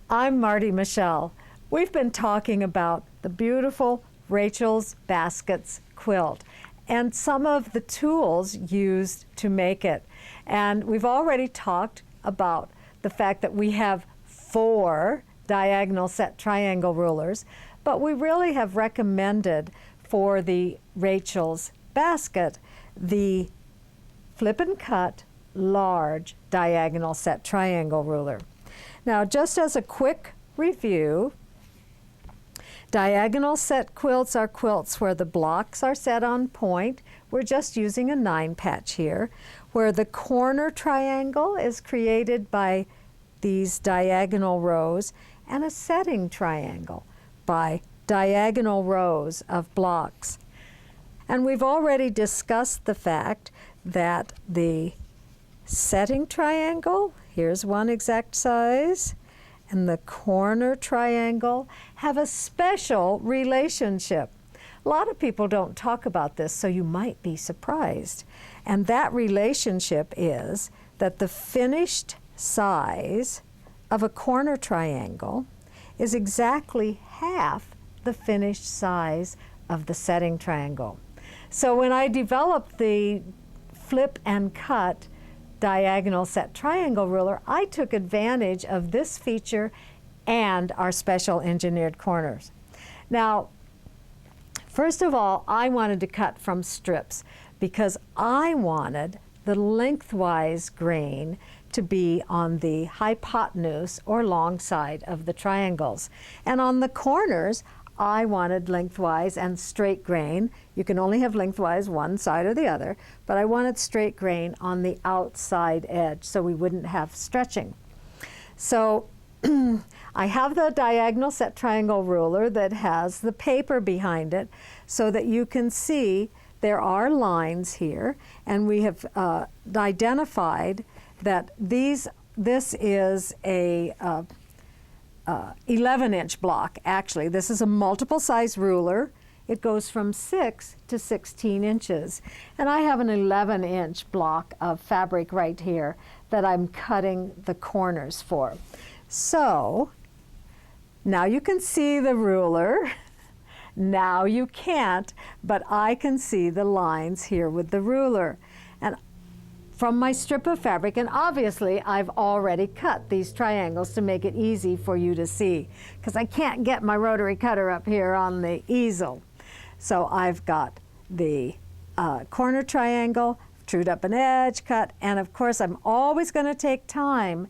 I'm Marti Michell. We've been talking about the beautiful Rachel's Baskets quilt and some of the tools used to make it. And we've already talked about the fact that we have 4 diagonal set triangle rulers, but we really have recommended for the Rachel's Basket the flip and cut large diagonal set triangle ruler. Now, just as a quick review, diagonal set quilts are quilts where the blocks are set on point. We're just using a 9 patch here, where the corner triangle is created by these diagonal rows and a setting triangle by diagonal rows of blocks. And we've already discussed the fact that the setting triangle, here's one exact size, and the corner triangle have a special relationship. A lot of people don't talk about this, so you might be surprised. And that relationship is that the finished size of a corner triangle is exactly half the finished size of the setting triangle. So when I developed the flip and cut diagonal set triangle ruler, I took advantage of this feature and our special engineered corners. Now, first of all, I wanted to cut from strips because I wanted the lengthwise grain to be on the hypotenuse or long side of the triangles. And on the corners, I wanted lengthwise and straight grain. You can only have lengthwise one side or the other, but I wanted straight grain on the outside edge so we wouldn't have stretching. So I have the diagonal set triangle ruler that has the paper behind it so that you can see there are lines here, and we have identified that this is a 11-inch block. Actually, this is a multiple size ruler. It goes from 6 to 16 inches. And I have an 11-inch block of fabric right here that I'm cutting the corners for. So now you can see the ruler. Now you can't, but I can see the lines here with the ruler. And from my strip of fabric, and obviously I've already cut these triangles to make it easy for you to see, because I can't get my rotary cutter up here on the easel. So I've got the corner triangle, trued up an edge, cut, and of course I'm always going to take time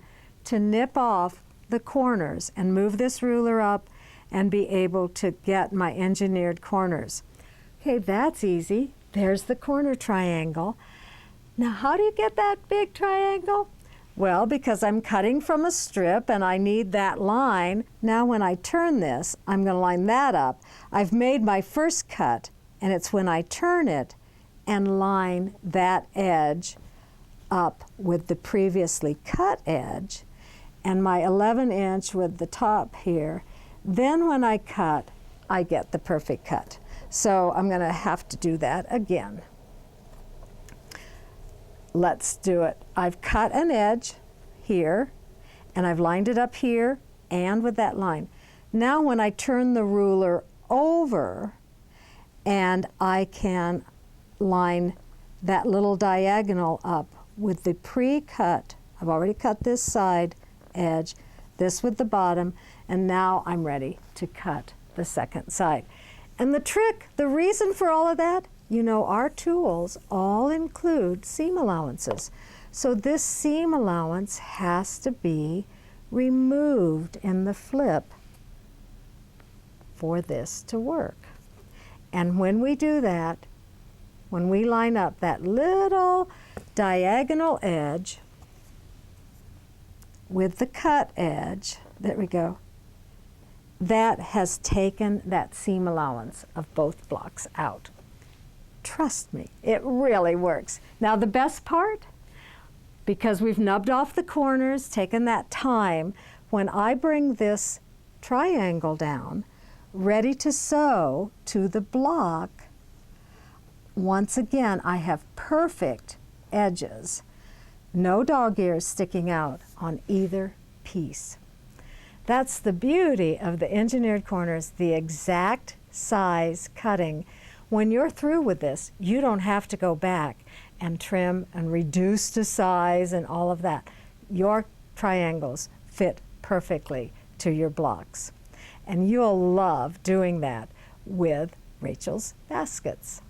to nip off the corners and move this ruler up and be able to get my engineered corners. Okay, that's easy. There's the corner triangle. Now, how do you get that big triangle? Well, because I'm cutting from a strip and I need that line. Now, when I turn this, I'm going to line that up. I've made my first cut, and it's when I turn it and line that edge up with the previously cut edge and my 11-inch with the top here. Then when I cut, I get the perfect cut. So I'm going to have to do that again. Let's do it. I've cut an edge here, and I've lined it up here and with that line. Now when I turn the ruler over, and I can line that little diagonal up with the pre-cut, I've already cut this side edge, this with the bottom, and now I'm ready to cut the second side. And the trick, the reason for all of that, you know, our tools all include seam allowances. So this seam allowance has to be removed in the flip for this to work. And when we do that, when we line up that little diagonal edge with the cut edge, there we go, that has taken that seam allowance of both blocks out. Trust me, it really works. Now the best part, because we've nubbed off the corners, taken that time, when I bring this triangle down, ready to sew to the block, once again I have perfect edges, no dog ears sticking out on either piece. That's the beauty of the engineered corners, the exact size cutting. When you're through with this, you don't have to go back and trim and reduce to size and all of that. Your triangles fit perfectly to your blocks. And you'll love doing that with Rachel's baskets.